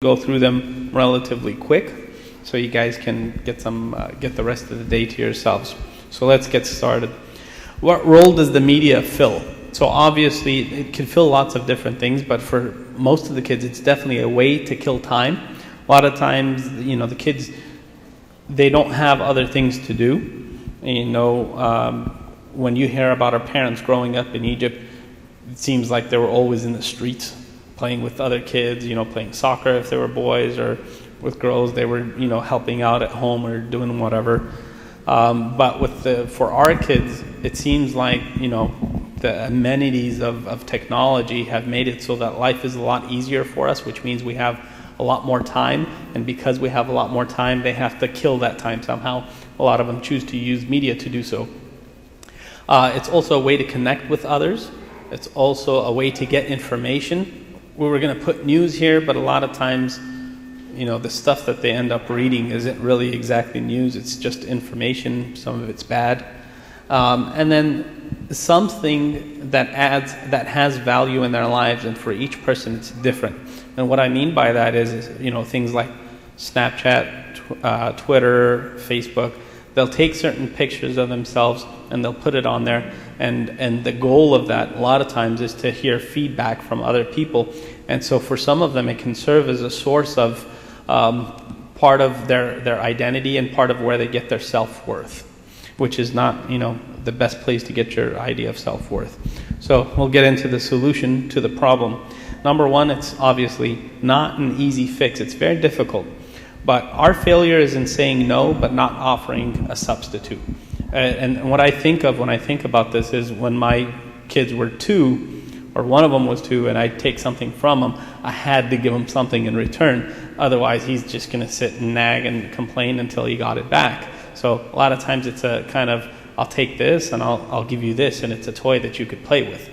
go through them relatively quick, so you guys can get the rest of the day to yourselves. So let's get started. What role does the media fill? So obviously it can fill lots of different things, but for most of the kids it's definitely a way to kill time. A lot of times, the kids, they don't have other things to do. When you hear about our parents growing up in Egypt, it seems like they were always in the streets playing with other kids, playing soccer if they were boys, or with girls they were, helping out at home or doing whatever. But for our kids, it seems like, the amenities of technology have made it so that life is a lot easier for us, which means we have a lot more time. And because we have a lot more time, they have to kill that time somehow. A lot of them choose to use media to do so. It's also a way to connect with others. It's also a way to get information. We were going to put news here, but a lot of times, the stuff that they end up reading isn't really exactly news. It's just information. Some of it's bad. And then something that has value in their lives, and for each person it's different. And what I mean by that is things like Snapchat, Twitter, Facebook. They'll take certain pictures of themselves and they'll put it on there, and the goal of that a lot of times is to hear feedback from other people. And so for some of them it can serve as a source of part of their identity and part of where they get their self-worth, which is not the best place to get your idea of self-worth. So we'll get into the solution to the problem. Number one, it's obviously not an easy fix. It's very difficult. But our failure is in saying no, but not offering a substitute. And what I think of when I think about this is when my kids were 2, or one of them was 2, and I take something from him, I had to give him something in return. Otherwise, he's just going to sit and nag and complain until he got it back. So a lot of times it's a kind of, I'll take this and I'll give you this, and it's a toy that you could play with.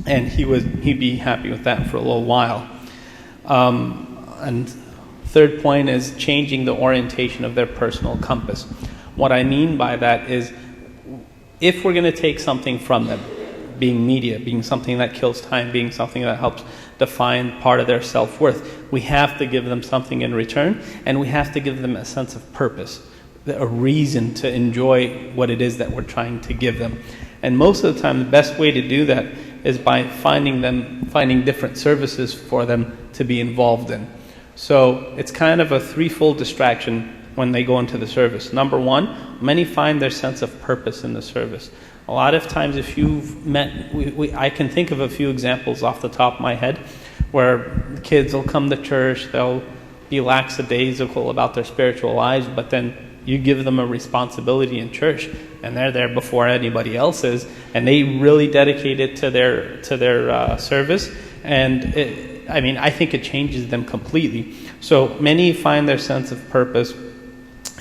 And he'd be happy with that for a little while. And third point is changing the orientation of their personal compass. What I mean by that is, if we're going to take something from them, being media, being something that kills time, being something that helps define part of their self-worth, we have to give them something in return, and we have to give them a sense of purpose, a reason to enjoy what it is that we're trying to give them. And most of the time, the best way to do that is by finding different services for them to be involved in. So it's kind of a threefold distraction when they go into the service. Number one, many find their sense of purpose in the service. A lot of times, if you've met, I can think of a few examples off the top of my head where kids will come to church, they'll be lackadaisical about their spiritual lives, but then you give them a responsibility in church, and they're there before anybody else is, and they really dedicate it to their service, and I think it changes them completely. So many find their sense of purpose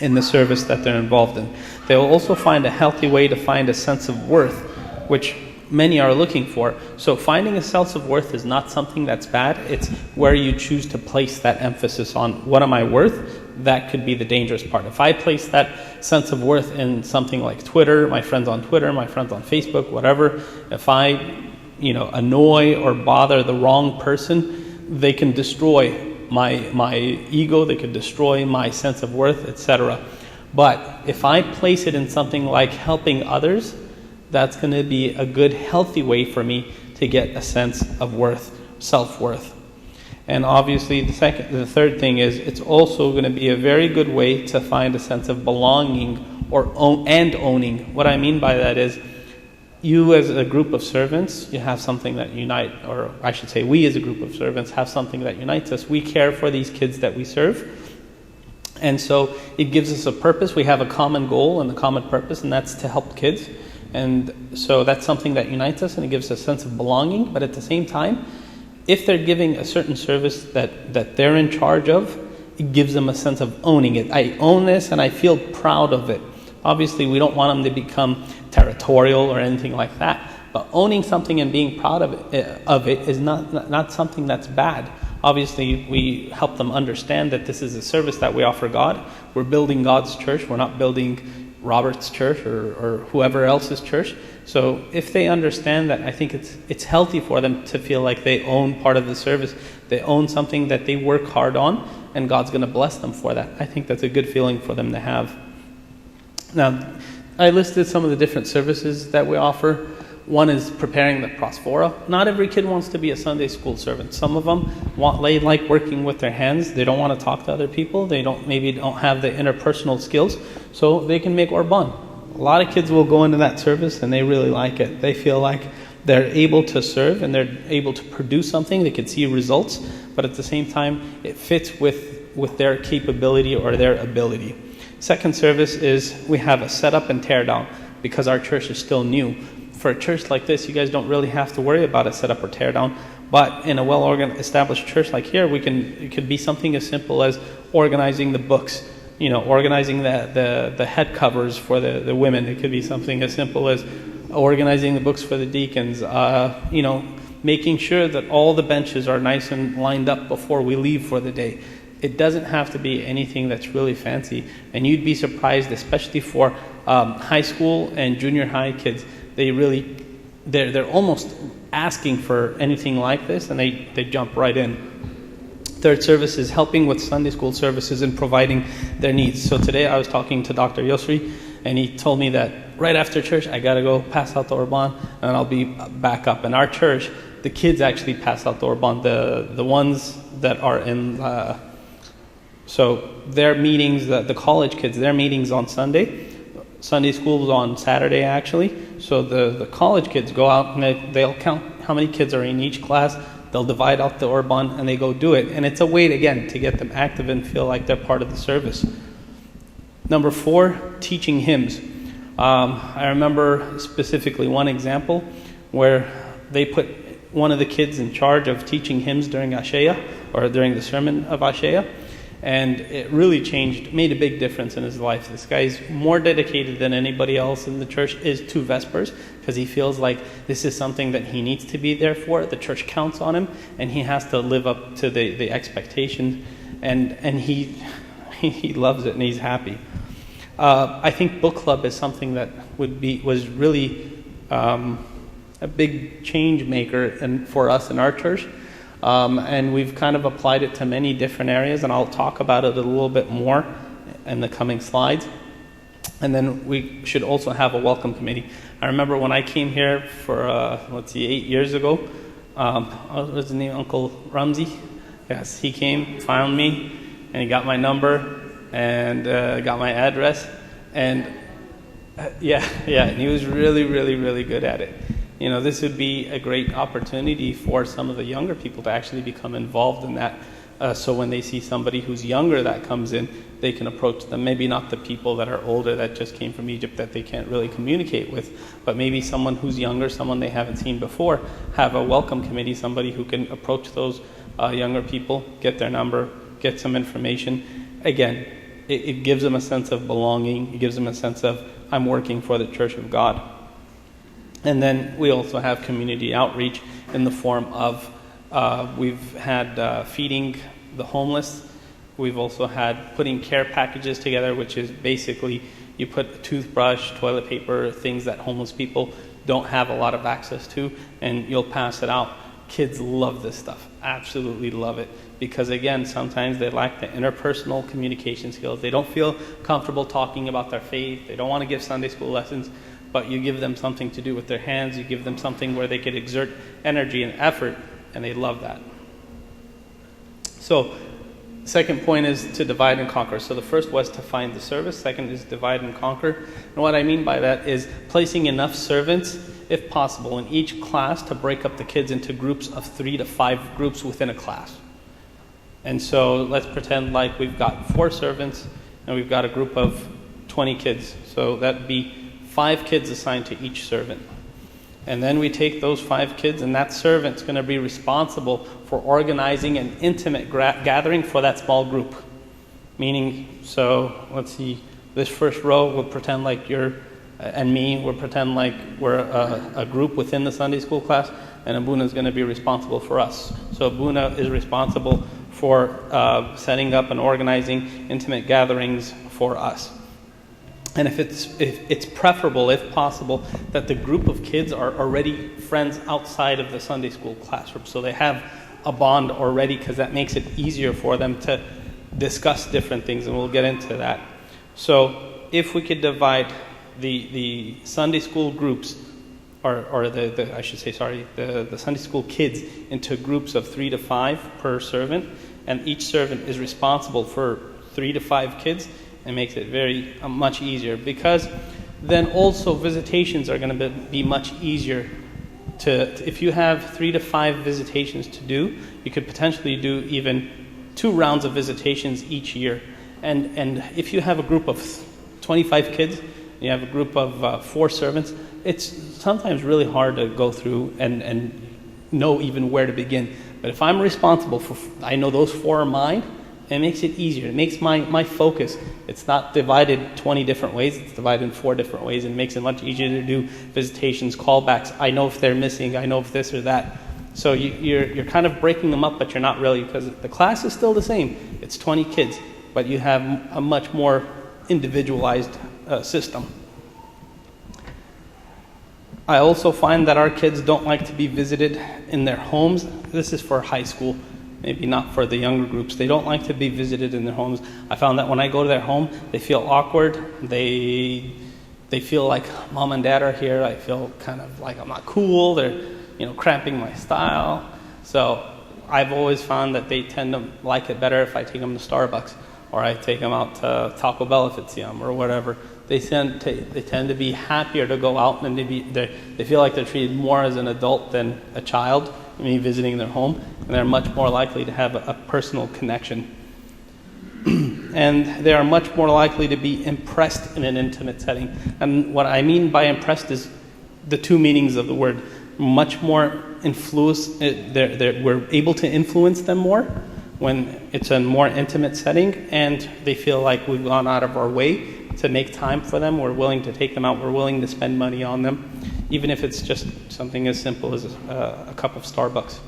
in the service that they're involved in. They'll also find a healthy way to find a sense of worth, which many are looking for. So finding a sense of worth is not something that's bad. It's where you choose to place that emphasis on, what am I worth? That could be the dangerous part. If I place that sense of worth in something like Twitter, my friends on Twitter, my friends on Facebook, whatever, if I annoy or bother the wrong person, they can destroy my ego, they could destroy my sense of worth, etc. But if I place it in something like helping others, that's going to be a good, healthy way for me to get a sense of worth, self-worth. And obviously the third thing is, it's also going to be a very good way to find a sense of belonging and owning. What I mean by that is, you as a group of servants, you have something that unite, or I should say we as a group of servants have something that unites us. We care for these kids that we serve. And so it gives us a purpose. We have a common goal and a common purpose, and that's to help kids. And so that's something that unites us, and it gives us a sense of belonging. But at the same time, if they're giving a certain service that they're in charge of, it gives them a sense of owning it. I own this and I feel proud of it. Obviously, we don't want them to become territorial or anything like that. But owning something and being proud of it is not something that's bad. Obviously, we help them understand that this is a service that we offer God. We're building God's church. We're not building Robert's church or whoever else's church. So if they understand that, I think it's healthy for them to feel like they own part of the service. They own something that they work hard on, and God's going to bless them for that. I think that's a good feeling for them to have. Now, I listed some of the different services that we offer. One is preparing the prosphora. Not every kid wants to be a Sunday school servant. Some of them they like working with their hands. They don't want to talk to other people. They maybe don't have the interpersonal skills, so they can make orban. A lot of kids will go into that service and they really like it. They feel like they're able to serve and they're able to produce something. They can see results, but at the same time, it fits with their capability or their ability. Second service is we have a setup and tear down because our church is still new. For a church like this, you guys don't really have to worry about a setup or tear down. But in a well-established church like here, it could be something as simple as organizing the books, organizing the head covers for the women. It could be something as simple as organizing the books for the deacons, making sure that all the benches are nice and lined up before we leave for the day. It doesn't have to be anything that's really fancy. And you'd be surprised, especially for high school and junior high kids. They're almost asking for anything like this, and they jump right in. Third service is helping with Sunday school services and providing their needs. So today I was talking to Dr. Yosri, and he told me that right after church I got to go pass out the Orban, and I'll be back up. In our church, the kids actually pass out the Orban, the ones that are in... So their meetings, the college kids, their meetings on Sunday. Sunday school's on Saturday, actually. So the college kids go out and they'll count how many kids are in each class. They'll divide out the Orban and they go do it. And it's a way, again, to get them active and feel like they're part of the service. Number 4, teaching hymns. I remember specifically one example where they put one of the kids in charge of teaching hymns during Ashaya, or during the sermon of Ashaya. And it really made a big difference in his life. This guy's more dedicated than anybody else in the church is to Vespers, because he feels like this is something that he needs to be there for. The church counts on him, and he has to live up to the expectations. And he loves it, and he's happy. I think book club is something that was really a big change maker for us in our church. And we've kind of applied it to many different areas, and I'll talk about it a little bit more in the coming slides. And then we should also have a welcome committee. I remember when I came here for, 8 years ago, what was his name, Uncle Ramsey? Yes, he came, found me, and he got my number, and got my address, and and he was really, really, really good at it. This would be a great opportunity for some of the younger people to actually become involved in that. So when they see somebody who's younger that comes in, they can approach them. Maybe not the people that are older that just came from Egypt that they can't really communicate with, but maybe someone who's younger, someone they haven't seen before. Have a welcome committee, somebody who can approach those younger people, get their number, get some information. Again, it gives them a sense of belonging. It gives them a sense of, I'm working for the Church of God. And then we also have community outreach in the form of, we've had feeding the homeless. We've also had putting care packages together, which is basically you put a toothbrush, toilet paper, things that homeless people don't have a lot of access to, and you'll pass it out. Kids love this stuff, absolutely love it. Because again, sometimes they lack the interpersonal communication skills. They don't feel comfortable talking about their faith. They don't want to give Sunday school lessons. But you give them something to do with their hands, you give them something where they could exert energy and effort, and they love that. So, second point is to divide and conquer. So the first was to find the service, second is divide and conquer. And what I mean by that is placing enough servants, if possible, in each class to break up the kids into groups of 3 to 5 groups within a class. And so let's pretend like we've got 4 servants, and we've got a group of 20 kids. So that'd be 5 kids assigned to each servant. And then we take those 5 kids, and that servant's going to be responsible for organizing an intimate gathering for that small group. Meaning, so let's see, this first row, we'll pretend like you're and me, we'll pretend like we're a group within the Sunday school class, and Abuna is going to be responsible for us. So Abuna is responsible for setting up and organizing intimate gatherings for us. And if it's preferable, if possible, that the group of kids are already friends outside of the Sunday school classroom. So they have a bond already, because that makes it easier for them to discuss different things, and we'll get into that. So if we could divide the Sunday school groups, or the Sunday school kids into groups of 3 to 5 per servant, and each servant is responsible for 3 to 5 kids, it makes it very much easier, because then also visitations are going to be much easier if you have 3 to 5 visitations to do, you could potentially do even 2 rounds of visitations each year. And if you have a group of 25 kids, you have a group of 4 servants, it's sometimes really hard to go through and know even where to begin. But if I'm responsible I know those 4 are mine, it makes it easier. It makes my focus. It's not divided 20 different ways. It's divided in 4 different ways, and it makes it much easier to do visitations, callbacks. I know if they're missing. I know if this or that. So you're kind of breaking them up, but you're not really, because the class is still the same. It's 20 kids, but you have a much more individualized system. I also find that our kids don't like to be visited in their homes. This is for high school. Maybe not for the younger groups. They don't like to be visited in their homes. I found that when I go to their home, they feel awkward. They feel like mom and dad are here. I feel kind of like I'm not cool. They're, cramping my style. So I've always found that they tend to like it better if I take them to Starbucks, or I take them out to Taco Bell if it's yum, or whatever. They tend to be happier to go out, and they feel like they're treated more as an adult than a child, me visiting their home, and they're much more likely to have a personal connection. And they are much more likely to be impressed in an intimate setting. And what I mean by impressed is the 2 meanings of the word. Much more influence. We're able to influence them more when it's a more intimate setting, and they feel like we've gone out of our way to make time for them. We're willing to take them out. We're willing to spend money on them, even if it's just something as simple as a cup of Starbucks.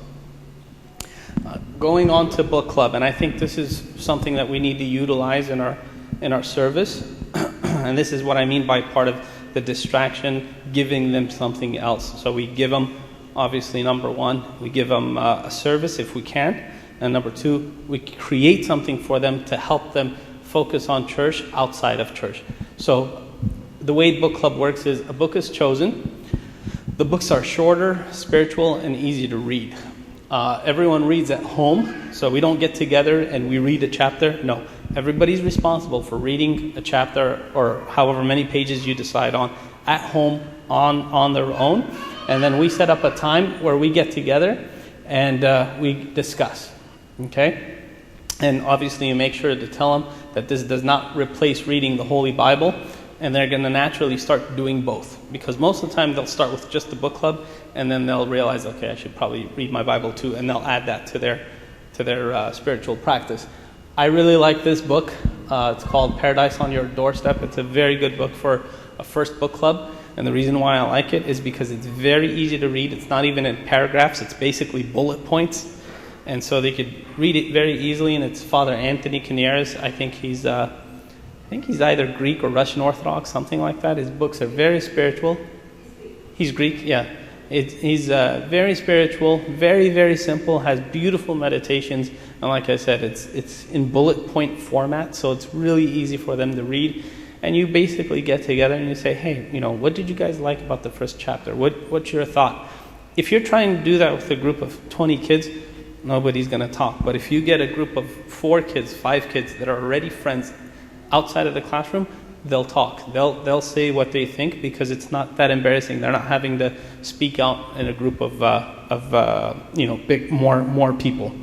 Going on to book club, and I think this is something that we need to utilize in our service, and this is what I mean by part of the distraction, giving them something else. So we give them, obviously, number 1, we give them a service if we can, and number 2, we create something for them to help them focus on church outside of church. So the way book club works is a book is chosen. The books are shorter, spiritual, and easy to read. Everyone reads at home, so we don't get together and we read a chapter. No, everybody's responsible for reading a chapter or however many pages you decide on at home on their own. And then we set up a time where we get together and we discuss. Okay? And obviously you make sure to tell them that this does not replace reading the Holy Bible, and they're going to naturally start doing both. Because most of the time they'll start with just the book club, and then they'll realize, okay, I should probably read my Bible too, and they'll add that to their spiritual practice. I really like this book. It's called Paradise on Your Doorstep. It's a very good book for a first book club, and the reason why I like it is because it's very easy to read. It's not even in paragraphs. It's basically bullet points. And so they could read it very easily, and it's Father Anthony Canieres. I think he's either Greek or Russian Orthodox, something like that. His books are very spiritual. He's Greek, yeah. He's very spiritual, very, very simple, has beautiful meditations, and like I said, it's in bullet point format, so it's really easy for them to read. And you basically get together and you say, hey, what did you guys like about the first chapter? What's your thought? If you're trying to do that with a group of 20 kids, nobody's going to talk. But if you get a group of 4 kids, 5 kids that are already friends outside of the classroom, they'll talk. They'll say what they think, because it's not that embarrassing. They're not having to speak out in a group of big more people.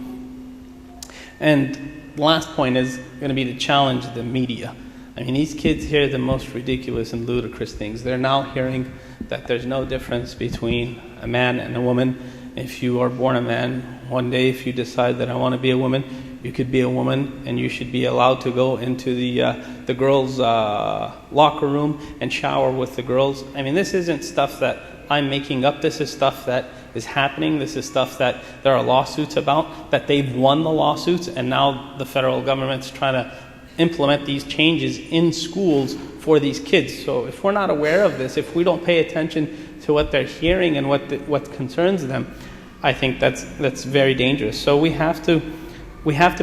And last point is going to be to challenge the media. I mean, these kids hear the most ridiculous and ludicrous things. They're now hearing that there's no difference between a man and a woman. If you are born a man, one day if you decide that I want to be a woman, you could be a woman, and you should be allowed to go into the girls' locker room and shower with the girls. I mean, this isn't stuff that I'm making up. This is stuff that is happening. This is stuff that there are lawsuits about, that they've won the lawsuits, and now the federal government's trying to implement these changes in schools for these kids. So if we're not aware of this, if we don't pay attention to what they're hearing and what concerns them, I think that's very dangerous. So we have to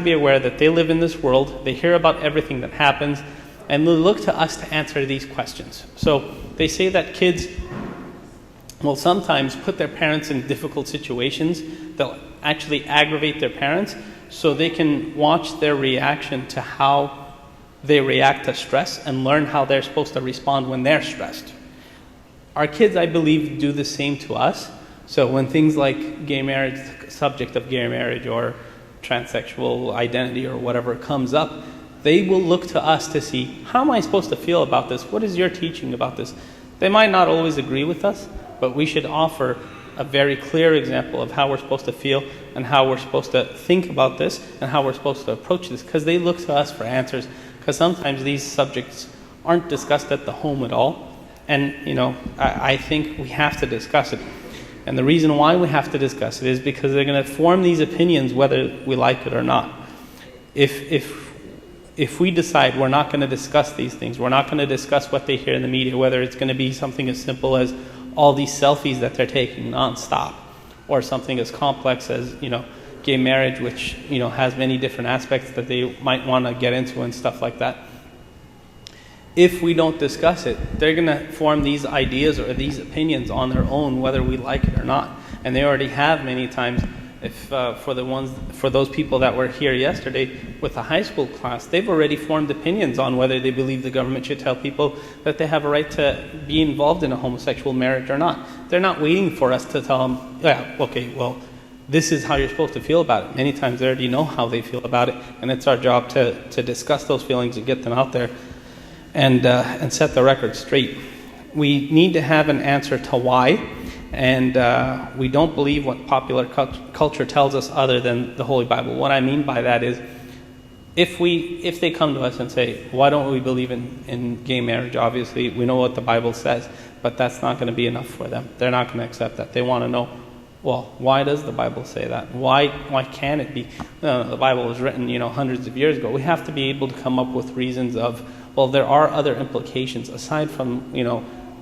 be aware that they live in this world, they hear about everything that happens, and they look to us to answer these questions. So they say that kids will sometimes put their parents in difficult situations. They'll actually aggravate their parents so they can watch their reaction to how they react to stress and learn how they're supposed to respond when they're stressed. Our kids, I believe, do the same to us. So when things like gay marriage, subject of gay marriage or transsexual identity or whatever comes up, they will look to us to see, how am I supposed to feel about this? What is your teaching about this? They might not always agree with us, but we should offer a very clear example of how we're supposed to feel and how we're supposed to think about this and how we're supposed to approach this, because they look to us for answers, because sometimes these subjects aren't discussed at the home at all. And, I think we have to discuss it. And the reason why we have to discuss it is because they're going to form these opinions whether we like it or not. If we decide we're not going to discuss these things, we're not going to discuss what they hear in the media, whether it's going to be something as simple as all these selfies that they're taking nonstop, or something as complex as, gay marriage, which, has many different aspects that they might want to get into and stuff like that. If we don't discuss it, they're going to form these ideas or these opinions on their own, whether we like it or not. And they already have many times. If for those people that were here yesterday with the high school class, they've already formed opinions on whether they believe the government should tell people that they have a right to be involved in a homosexual marriage or not. They're not waiting for us to tell them, yeah, okay, well, this is how you're supposed to feel about it. Many times they already know how they feel about it, and it's our job to discuss those feelings and get them out there and set the record straight. We need to have an answer to why. And we don't believe what popular culture tells us other than the Holy Bible. What I mean by that is, if they come to us and say, why don't we believe in gay marriage? Obviously, we know what the Bible says, but that's not going to be enough for them. They're not going to accept that. They want to know, well, why does the Bible say that? Why can't it be? The Bible was written, hundreds of years ago. We have to be able to come up with reasons of, well, there are other implications aside from,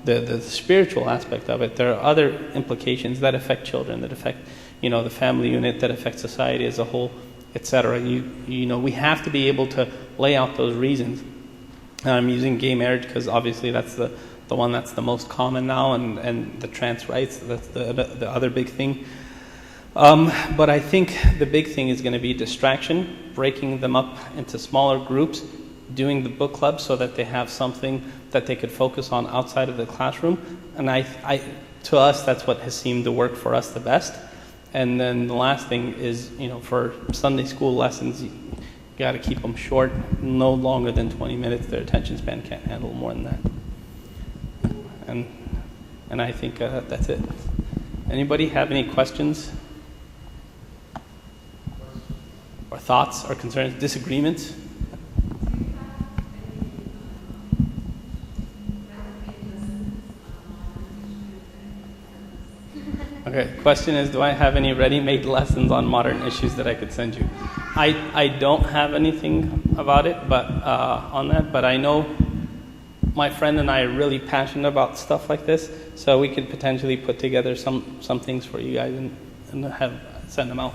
the spiritual aspect of it. There are other implications that affect children, that affect, the family unit, that affect society as a whole, etc. We have to be able to lay out those reasons. I'm using gay marriage because obviously that's the one that's the most common now, and the trans rights, that's the other big thing. But I think the big thing is going to be distraction, breaking them up into smaller groups, doing the book club so that they have something that they could focus on outside of the classroom. And to us, that's what has seemed to work for us the best. And then the last thing is, for Sunday school lessons, you got to keep them short, no longer than 20 minutes. Their attention span can't handle more than that. And I think that's it. Anybody have any questions or thoughts or concerns, disagreements? Okay, question is, do I have any ready-made lessons on modern issues that I could send you? I don't have anything about it, but on that, but I know my friend and I are really passionate about stuff like this, so we could potentially put together some things for you guys and send them out.